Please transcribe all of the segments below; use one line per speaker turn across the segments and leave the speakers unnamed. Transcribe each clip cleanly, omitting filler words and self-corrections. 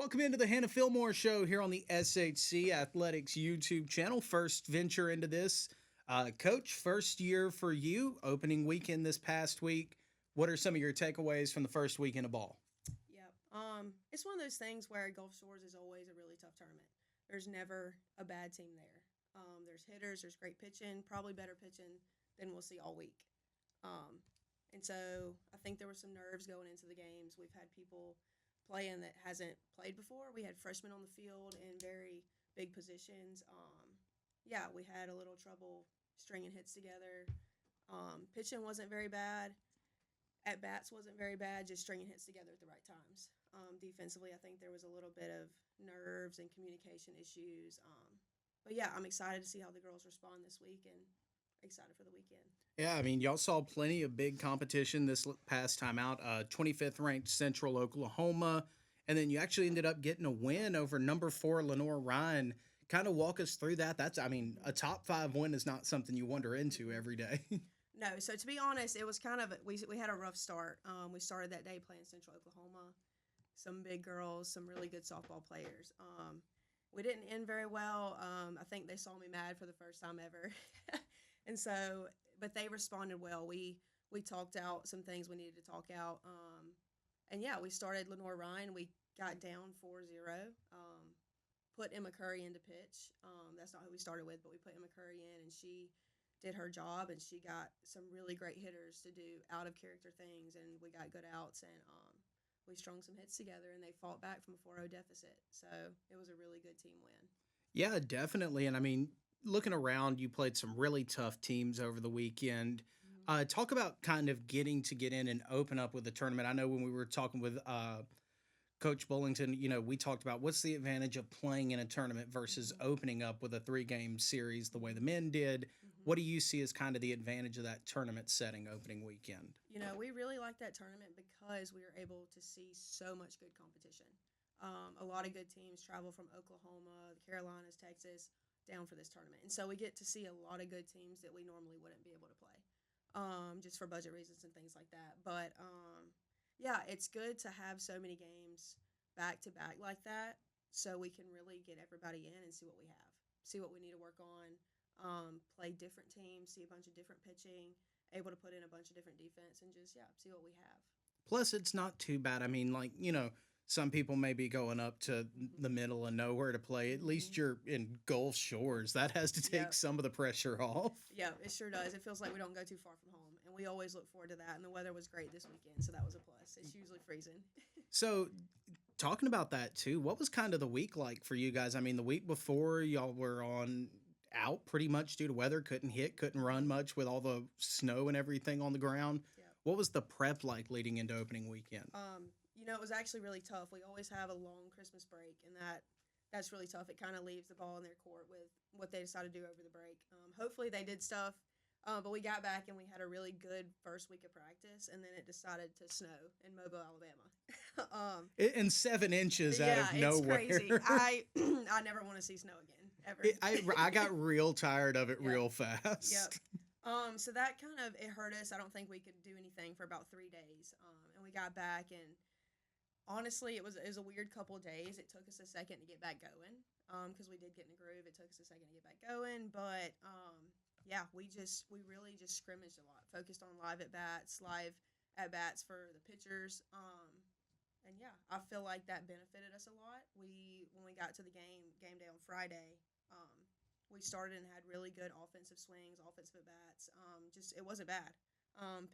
Welcome into the Hannah Fillmore Show here on the SHC Athletics YouTube channel. First venture into this. Coach, first year for you, opening weekend this past week. What are some of your takeaways from the first weekend of ball?
Yep. It's one of those things where Gulf Shores is always a really tough tournament. There's never a bad team there. There's hitters, there's great pitching, probably better pitching than we'll see all week. Um, and so I think there were some nerves going into the games. We've had people playing that hasn't played before. We had freshmen on the field in very big positions. Yeah, we had a little trouble stringing hits together. Pitching wasn't very bad. At bats wasn't very bad, just stringing hits together at the right times. Defensively, I think there was a little bit of nerves and communication issues. But yeah, I'm excited to see how the girls respond this week and excited for the weekend.
Yeah, I mean, y'all saw plenty of big competition this past time out. 25th ranked Central Oklahoma, and then you actually ended up getting a win over number 4 Lenore Ryan. Kind of walk us through that. That's, I mean, a top 5 win is not something you wander into every day.
No, so to be honest, it was kind of we had a rough start. We started that day playing Central Oklahoma, some big girls, some really good softball players. We didn't end very well. I think they saw me mad for the first time ever, and so but they responded well. We talked out some things we needed to talk out, and yeah, we started Lenore Ryan. We got down 4-0. Put Emma Curry into pitch. That's not who we started with, but we put Emma Curry in, and she did her job, and she got some really great hitters to do out of character things, and we got good outs, and we strung some hits together, and they fought back from a 4-0 deficit. So it was a really good team win.
Yeah, definitely. And I mean, looking around, you played some really tough teams over the weekend. Talk about kind of get in and open up with the tournament. I know when we were talking with Coach Bullington, we talked about what's the advantage of playing in a tournament versus opening up with a 3-game series the way the men did. What do you see as kind of the advantage of that tournament setting opening weekend?
We really like that tournament because we were able to see so much good competition. A lot of good teams travel from Oklahoma, the Carolinas, Texas, down for this tournament. And so we get to see a lot of good teams that we normally wouldn't be able to play, just for budget reasons and things like that. But yeah, it's good to have so many games back to back like that so we can really get everybody in and see what we have, see what we need to work on, play different teams, see a bunch of different pitching, able to put in a bunch of different defense, and just, yeah, see what we have.
Plus, it's not too bad. I mean, like, some people may be going up to the middle of nowhere to play. At least you're in Gulf Shores. That has to take some of the pressure off.
Yeah, it sure does. It feels like we don't go too far from home, and we always look forward to that. And the weather was great this weekend, so that was a plus. It's usually freezing.
So, talking about that too, what was kind of the week like for you guys? I mean, the week before, y'all were on out pretty much due to weather, couldn't run much with all the snow and everything on the ground.
Yeah.
What was the prep like leading into opening weekend?
It was actually really tough. We always have a long Christmas break, and that's really tough. It kind of leaves the ball in their court with what they decide to do over the break. Hopefully they did stuff, but we got back and we had a really good first week of practice, and then it decided to snow in Mobile, Alabama.
In 7 inches out of nowhere.
It's crazy. I never want to see snow again, ever.
I got real tired of it real fast.
Yep. So that kind of, it hurt us. I don't think we could do anything for about 3 days. And we got back, and honestly, it was a weird couple of days. It took us a second to get back going, because we did get in the groove. It took us a second to get back going, but yeah, we really just scrimmaged a lot, focused on live at bats for the pitchers, and yeah, I feel like that benefited us a lot. When we got to the game day on Friday, we started and had really good offensive swings, offensive at bats. It wasn't bad.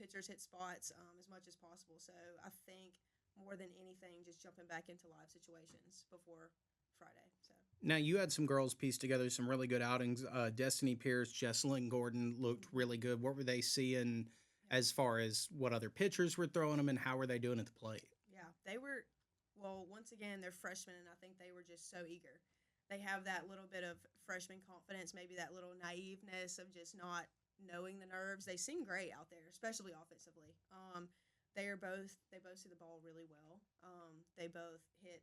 Pitchers hit spots as much as possible. So I think more than anything, just jumping back into live situations before Friday. So
now you had some girls piece together some really good outings. Destiny Pierce, Jesselyn Gordon looked really good. What were they seeing as far as what other pitchers were throwing them, and how were they doing at the plate?
Yeah, they were. Well, once again, they're freshmen, and I think they were just so eager. They have that little bit of freshman confidence, maybe that little naiveness of just not knowing the nerves. They seem great out there, especially offensively. They both see the ball really well. They both hit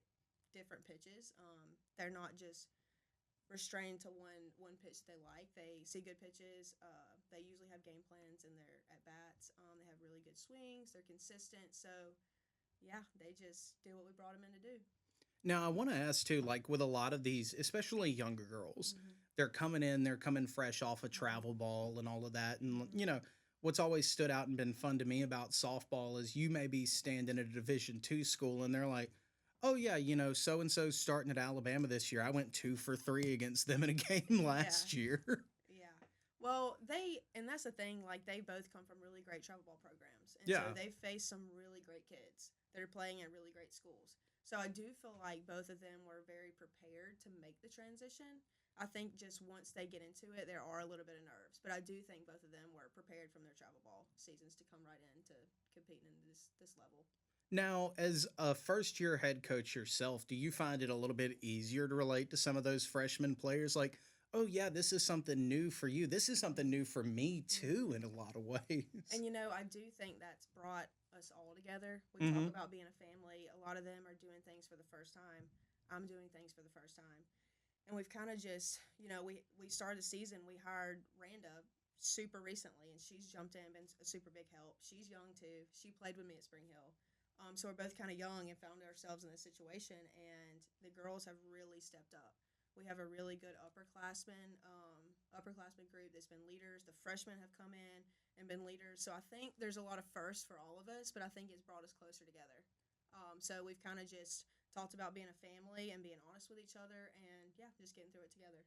different pitches. They're not just restrained to one pitch they like. They see good pitches. They usually have game plans in their at bats. They have really good swings. They're consistent. So yeah, they just do what we brought them in to do.
Now, I want to ask too, like with a lot of these, especially younger girls,
Hmm.
they're coming in, they're coming fresh off a
Hmm.
travel ball and all of that. And,
Hmm.
what's always stood out and been fun to me about softball is you may be standing at a Division II school and they're like, oh, yeah, so and so starting at Alabama this year. I went 2 for 3 against them in a game
Yeah.
last year.
Yeah. Well, and that's the thing, like, they both come from really great travel ball programs. And so
Yeah.
they've faced some really great kids that are playing at really great schools. So I do feel like both of them were very prepared to make the transition. I think just once they get into it, there are a little bit of nerves. But I do think both of them were prepared from their travel ball seasons to come right into competing in this level.
Now, as a first year head coach yourself, do you find it a little bit easier to relate to some of those freshman players? Like, oh, yeah, this is something new for you. This is something new for me, too,
Hmm.
in a lot of ways.
And I do think that's brought us all together. We talk
Hmm.
about being a family. A lot of them are doing things for the first time. I'm doing things for the first time. And we've kind of just, we started the season, we hired Randa super recently, and she's jumped in, been a super big help. She's young too. She played with me at Spring Hill. So we're both kind of young and found ourselves in this situation, and the girls have really stepped up. We have a really good upperclassmen group that's been leaders. The freshmen have come in and been leaders. So I think there's a lot of firsts for all of us, but I think it's brought us closer together. So we've kind of just talked about being a family and being honest with each other, and yeah, just getting through it together.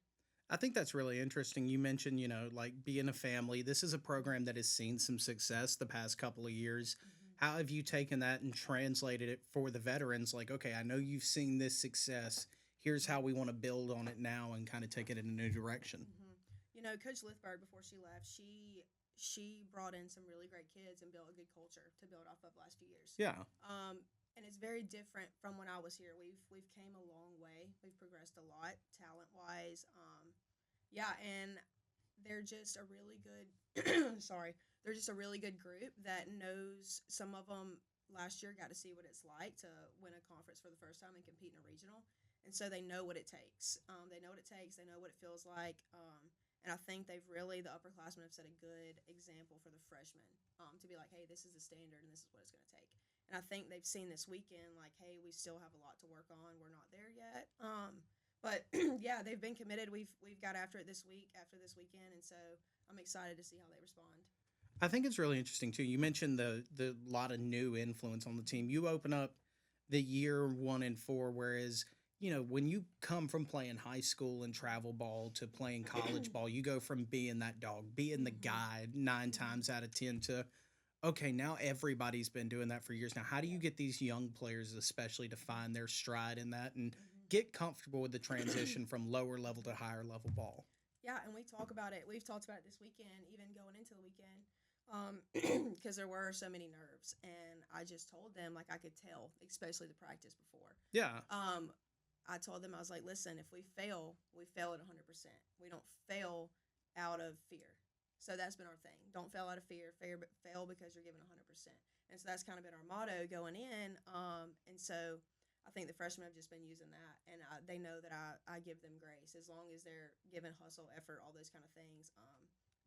I think that's really interesting. You mentioned, like being a family. This is a
Mm-hmm.
program that has seen some success the past couple of years.
Mm-hmm.
How have you taken that and translated it for the veterans? Like, okay, I know you've seen this success. Here's how we want to build on it now and kind of take it in a new direction.
Mm-hmm. Coach Lithberg, before she left, she brought in some really great kids and built a good culture to build off of last few years.
Yeah.
And it's very different from when I was here. We've came a long way. We've progressed a lot talent wise. Yeah, and they're just a really good sorry, they're just a really good group that knows. Some of them last year got to see what it's like to win a conference for the first time and compete in a regional, and so they know what it takes. They know what it takes. They know what it feels like. And I think they've really, the upperclassmen have set a good example for the freshmen, to be like, hey, this is the standard and this is what it's going to take. And I think they've seen this weekend, like, hey, we still have a lot to work on. We're not there yet. But yeah, they've been committed. We've got after it this week, after this weekend, and so I'm excited to see how they respond.
I think it's really interesting too. You mentioned the lot of new influence on the team. You open up the year 1 and 4, whereas when you come from playing high school and travel ball to playing college ball, you go from being that dog, being the
Mm-hmm.
guy nine
Mm-hmm.
times out of ten to okay, now everybody's been doing that for years. Now, how do you
Yep.
get these young players, especially, to find their stride in that and get
Mm-hmm.
comfortable with the transition from lower level to higher level ball?
Yeah, and we talk about it. We've talked about it this weekend, even going into the weekend, because there were so many nerves, and I just told them, like, I could tell, especially the practice before.
Yeah.
Um, I told them, I was like, listen, if we fail at 100%. We don't fail out of fear. So that's been our thing. Don't fail out of fear. Fail because you're giving 100%. And so that's kind of been our motto going in. And so I think the freshmen have just been using that, and they know that I give them grace as long as they're giving hustle, effort, all those kind of things.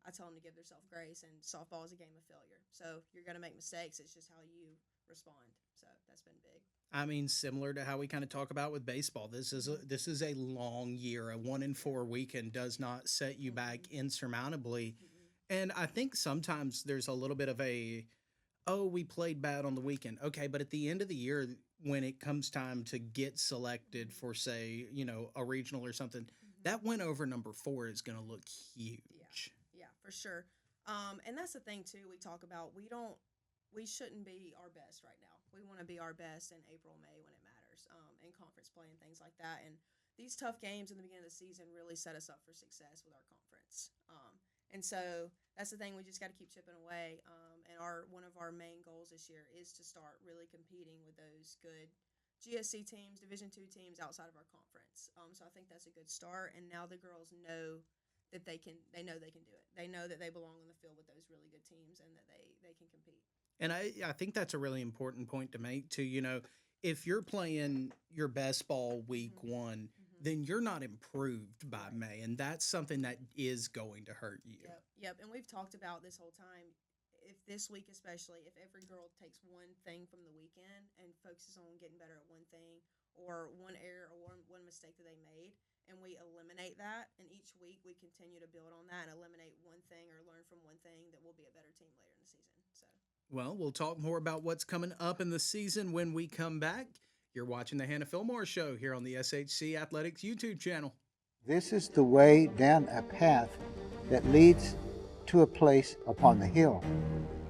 I tell them to give themselves grace, and softball is a game of failure. So you're going to make mistakes. It's just how you respond. So that's been big.
I mean, similar to how we kind of talk about with baseball,
Mm-hmm.
this is a long year. A one in
Yep.
four weekend does not set you back
Mm-mm.
insurmountably.
Mm-mm.
And I think sometimes there's a little bit of a, oh, we played bad on the weekend. Okay, but at the end of the year, when it comes time to get selected
Mm-hmm.
for, say, a regional or something,
Mm-hmm.
that win over number 4 is going to look
Yeah,
huge.
yeah, for sure. And that's the thing too. We talk about we shouldn't be our best right now. We want to be our best in April, May when it matters, in conference play and things like that. And these tough games in the beginning of the season really set us up for success with our conference. And so that's the thing. We just got to keep chipping away. And our one of our main goals this year is to start really competing with those good GSC teams, Division II teams outside of our conference. So I think that's a good start. And now the girls know that they know they can do it. They know that they belong on the field with those really good teams and that they can compete.
And I think that's a really important point to make, too. If you're playing your best ball week
Mm-hmm.
1,
Mm-hmm.
then you're not improved by
Right.
May. And that's something that is going to hurt you.
Yep. Yep. And we've talked about this whole time. If this week, especially, if every girl takes one thing from the weekend and focuses on getting better at one thing, or one error or one mistake that they made, and we eliminate that. And each week we continue to build on that and eliminate one thing or learn from one thing that will be a better team later in the season. So
Well, we'll talk more about what's coming up in the season when we come back. You're watching the Hannah Fillmore Show here on the SHC Athletics YouTube channel.
This is the way down a path that leads to a place upon the hill,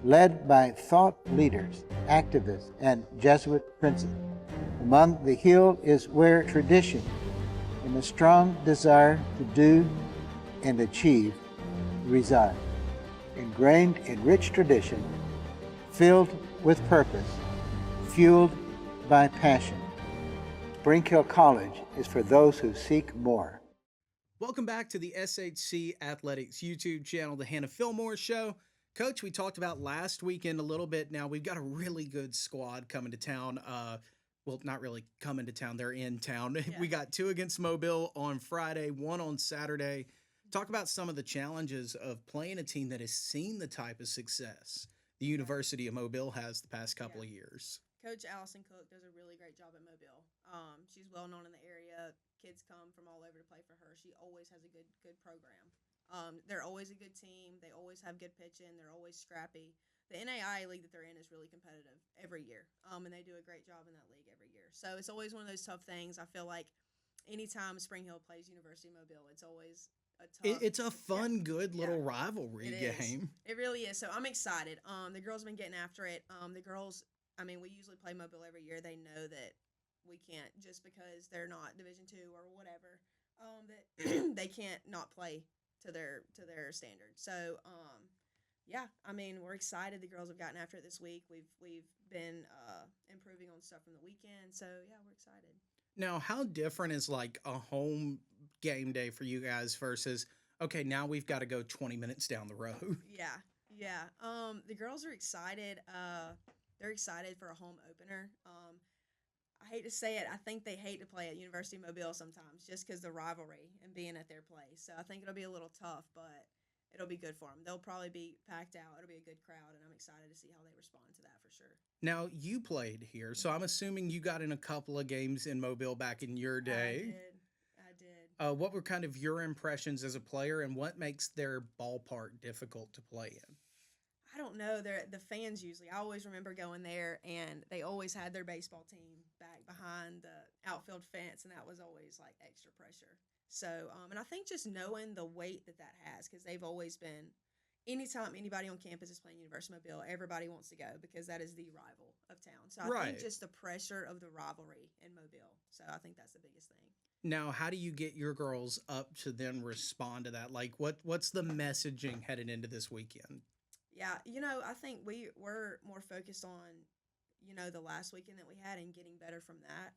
led by thought leaders, activists, and Jesuit princes. Among the hill is where tradition and a strong desire to do and achieve reside. Ingrained in rich tradition, filled with purpose, fueled by passion. Spring Hill College is for those who seek more.
Welcome back to the SHC Athletics YouTube channel, the Hannah Fillmore Show. Coach, we talked about last weekend a little bit. Now we've got a really good squad coming to town. Well, not really coming to town, they're in town.
yeah.
We got 2 against Mobile on Friday, 1 on Saturday. Talk about some of the challenges of playing a team that has seen the type of success the University of Mobile has the past couple of years.
Coach Allison Cook does a really great job at Mobile. She's well known in the area. Kids come from all over to play for her. She always has a good program. They're always a good team. They always have good pitching. They're always scrappy. The NAI league that they're in is really competitive every year, and they do a great job in that league every year. So it's always one of those tough things. I feel like anytime Spring Hill plays University of Mobile, it's always a tough.
It's a fun, good little rivalry
it
game.
It really is. So I'm excited. The girls have been getting after it. The girls, I mean, we usually play Mobile every year. They know that we can't, just because they're not Division II or whatever, that they can't not play to their standards. So yeah, I mean, we're excited. The girls have gotten after it this week. We've been improving on stuff from the weekend. So yeah, we're excited.
Now, how different is like a home game day for you guys versus, okay, now we've got to go 20 minutes down the road?
Yeah. The girls are excited. They're excited for a home opener. I hate to say it, I think they hate to play at University of Mobile sometimes, just because the rivalry and being at their place. So I think it'll be a little tough, but it'll be good for them. They'll probably be packed out. It'll be a good crowd, and I'm excited to see how they respond to that for sure.
Now, you played here, so I'm assuming you got in a couple of games in Mobile back in your day.
I did.
What were kind of your impressions as a player, and what makes their ballpark difficult to play in?
I don't know. They're the fans usually. I always remember going there, and they always had their baseball team back behind the outfield fence, and that was always like extra pressure. So, and I think just knowing the weight that has, because they've always been, anytime anybody on campus is playing University of Mobile, everybody wants to go because that is the rival of town. So I think just the pressure of the rivalry in Mobile. So I think that's the biggest thing.
Now, how do you get your girls up to then respond to that? Like, what's the messaging headed into this weekend?
Yeah, I think we're more focused on, the last weekend that we had and getting better from that.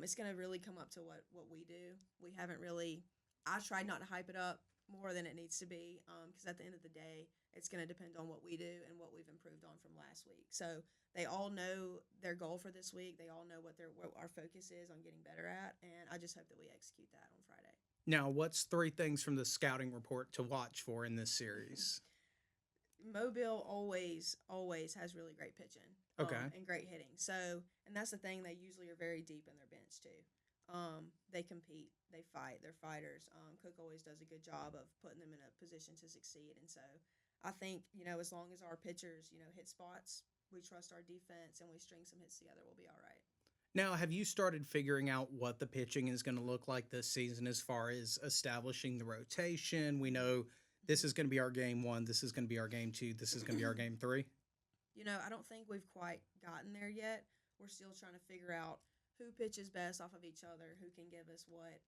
It's going to really come up to what we do. We haven't really, I tried not to hype it up more than it needs to be, because at the end of the day, it's going to depend on what we do and what we've improved on from last week. So they all know their goal for this week. They all know what our focus is on getting better at, and I just hope that we execute that on Friday.
Now, what's 3 things from the scouting report to watch for in this series?
Mobile always has really great pitching, and great hitting. So, and that's the thing, they usually are very deep in their bench too. They compete, they fight, they're fighters. Cook always does a good job of putting them in a position to succeed. And so I think, as long as our pitchers, hit spots, we trust our defense and we string some hits together, we'll be all right.
Now, have you started figuring out what the pitching is going to look like this season as far as establishing the rotation? We know this is going to be our game 1, this is going to be our game 2, this is going to be our game 3.
I don't think we've quite gotten there yet. We're still trying to figure out who pitches best off of each other, who can give us what,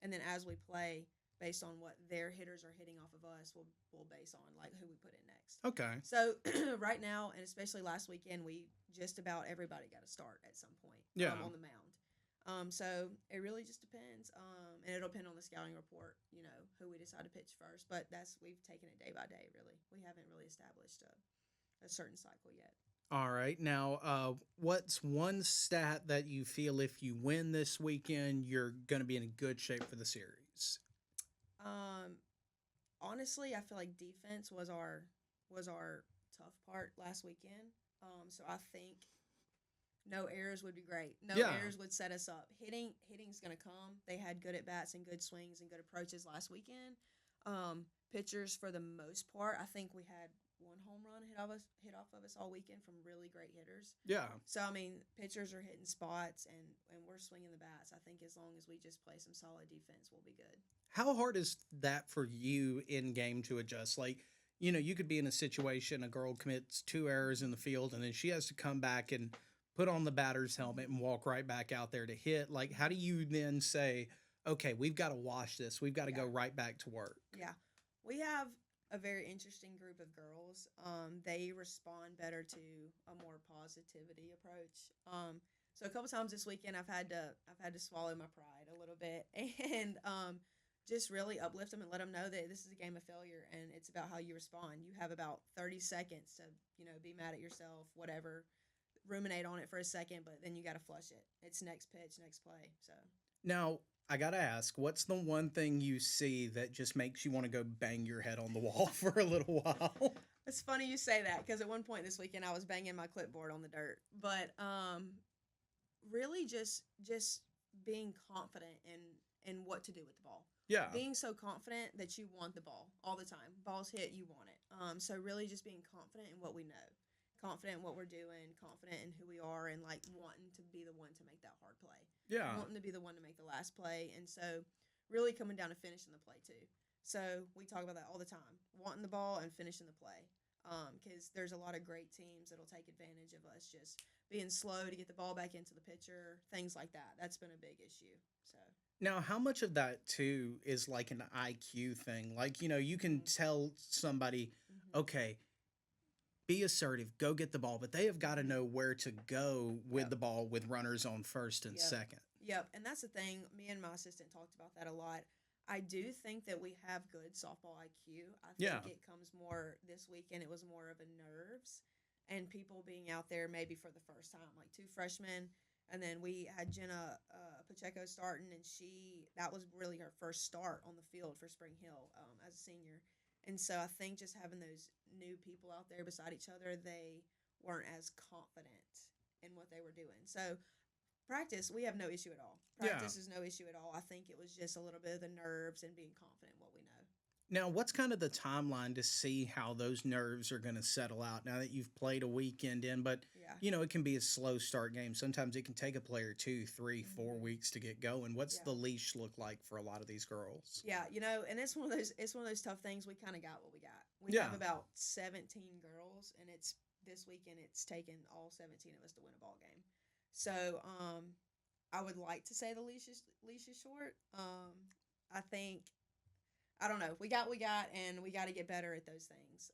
and then as we play, based on what their hitters are hitting off of us, we'll base on like who we put in next.
Okay.
So right now, and especially last weekend, we just about everybody got to start at some point. On the mound. So it really just depends, and it'll depend on the scouting report, who we decide to pitch first. But we've taken it day by day, really. We haven't really established a certain cycle yet.
All right. Now, what's one stat that you feel if you win this weekend, you're going to be in good shape for the series?
Honestly, I feel like defense was our tough part last weekend. So I think no errors would be great. No
Yeah.
errors would set us up. Hitting's gonna come. They had good at bats and good swings and good approaches last weekend. Pitchers for the most part, I think we had one home run hit off of us all weekend from really great hitters.
Yeah.
So I mean, pitchers are hitting spots and we're swinging the bats. I think as long as we just play some solid defense, we'll be good.
How hard is that for you in game to adjust? Like, you could be in a situation, a girl commits 2 errors in the field, and then she has to come back and put on the batter's helmet and walk right back out there to hit. Like, how do you then say, okay, we've got to wash this. We've got to go right back to work.
Yeah. We have a very interesting group of girls. They respond better to a more positivity approach. So a couple times this weekend, I've had to swallow my pride a little bit and just really uplift them and let them know that this is a game of failure and it's about how you respond. You have about 30 seconds to be mad at yourself, whatever, ruminate on it for a second, but then you got to flush it. It's next pitch, next play. So
Now, I got to ask, what's the one thing you see that just makes you want to go bang your head on the wall for a little while?
it's funny you say that because at one point this weekend I was banging my clipboard on the dirt, but really just being confident in what to do with the ball.
Yeah.
Being so confident that you want the ball all the time. Ball's hit, you want it. So really just being confident in what we know, confident in what we're doing, confident in who we are, and like wanting to be the one to make that hard play.
Yeah.
Wanting to be the one to make the last play. And so really coming down to finishing the play too. So we talk about that all the time, wanting the ball and finishing the play. Because there's a lot of great teams that'll take advantage of us just being slow to get the ball back into the pitcher, things like that. That's been a big issue. So
Now, how much of that too is like an IQ thing? Like, you can tell somebody, okay, be assertive, go get the ball, but they have got to know where to go with the ball with runners on first and second.
Yep, and that's the thing. Me and my assistant talked about that a lot. I do think that we have good softball IQ. I think it comes more this weekend. It was more of a nerves and people being out there maybe for the first time, like 2 freshmen. And then we had Jenna Pacheco starting, and that was really her first start on the field for Spring Hill as a senior. And so I think just having those new people out there beside each other, they weren't as confident in what they were doing. So practice, we have no issue at all. Practice is no issue at all. I think it was just a little bit of the nerves and being confident in what we know.
Now, what's kind of the timeline to see how those nerves are going to settle out now that you've played a weekend in? But, it can be a slow start game. Sometimes it can take a player 2, 3, 4 weeks to get going. What's the leash look like for a lot of these girls?
Yeah, and it's one of those tough things. We kind of got what we got. We have about 17 girls, and it's this weekend it's taken all 17 of us to win a ball game. So I would like to say the leash is short. I think, I don't know. We got, and we got to get better at those things.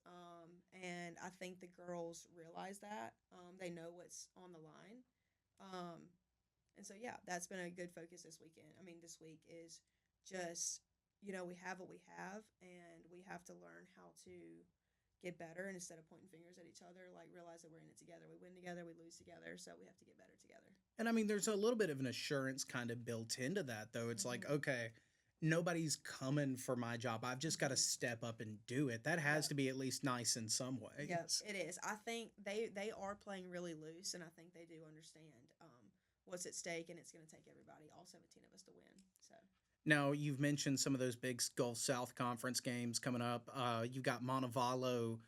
And I think the girls realize that. They know what's on the line. And so, that's been a good focus this weekend. I mean, this week is just, we have what we have, and we have to learn how to get better, and instead of pointing fingers at each other, like realize that we're in it together. We win together, we lose together, so we have to get better together.
And I mean, there's a little bit of an assurance kind of built into that, though. It's like, okay, nobody's coming for my job. I've just got to step up and do it. That has to be at least nice in some ways.
Yes, it is. I think they are playing really loose, and I think they do understand what's at stake, and it's going to take everybody, all 17 of us, to win. So.
Now, you've mentioned some of those big Gulf South Conference games coming up. You've got Montevallo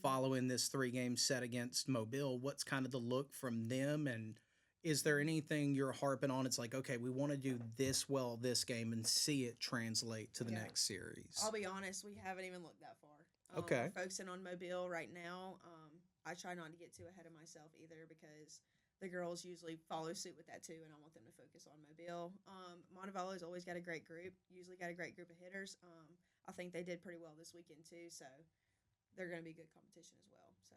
following this 3-game set against Mobile. What's kind of the look from them? And is there anything you're harping on? It's like, okay, we want to do this well this game and see it translate to the next series.
I'll be honest, we haven't even looked that far.
Okay.
We're focusing on Mobile right now. I try not to get too ahead of myself either because the girls usually follow suit with that too, and I want them to focus on Mobile. Montevallo's always got a great group, usually got a great group of hitters. I think they did pretty well this weekend too, so they're going to be good competition as well. So.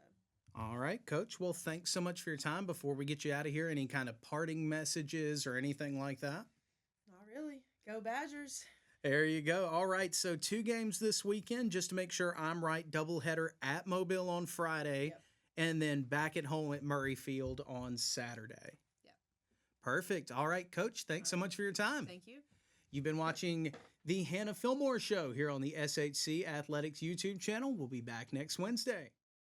All right, Coach. Well, thanks so much for your time. Before we get you out of here, any kind of parting messages or anything like that?
Not really. Go Badgers.
There you go. All right, so 2 games this weekend, just to make sure I'm right. Doubleheader at Mobile on Friday, and then back at home at Murrayfield on Saturday.
Yep.
Perfect. All right, Coach, thanks so much for your time.
Thank you.
You've been watching the Hannah Fillmore Show here on the SHC Athletics YouTube channel. We'll be back next Wednesday.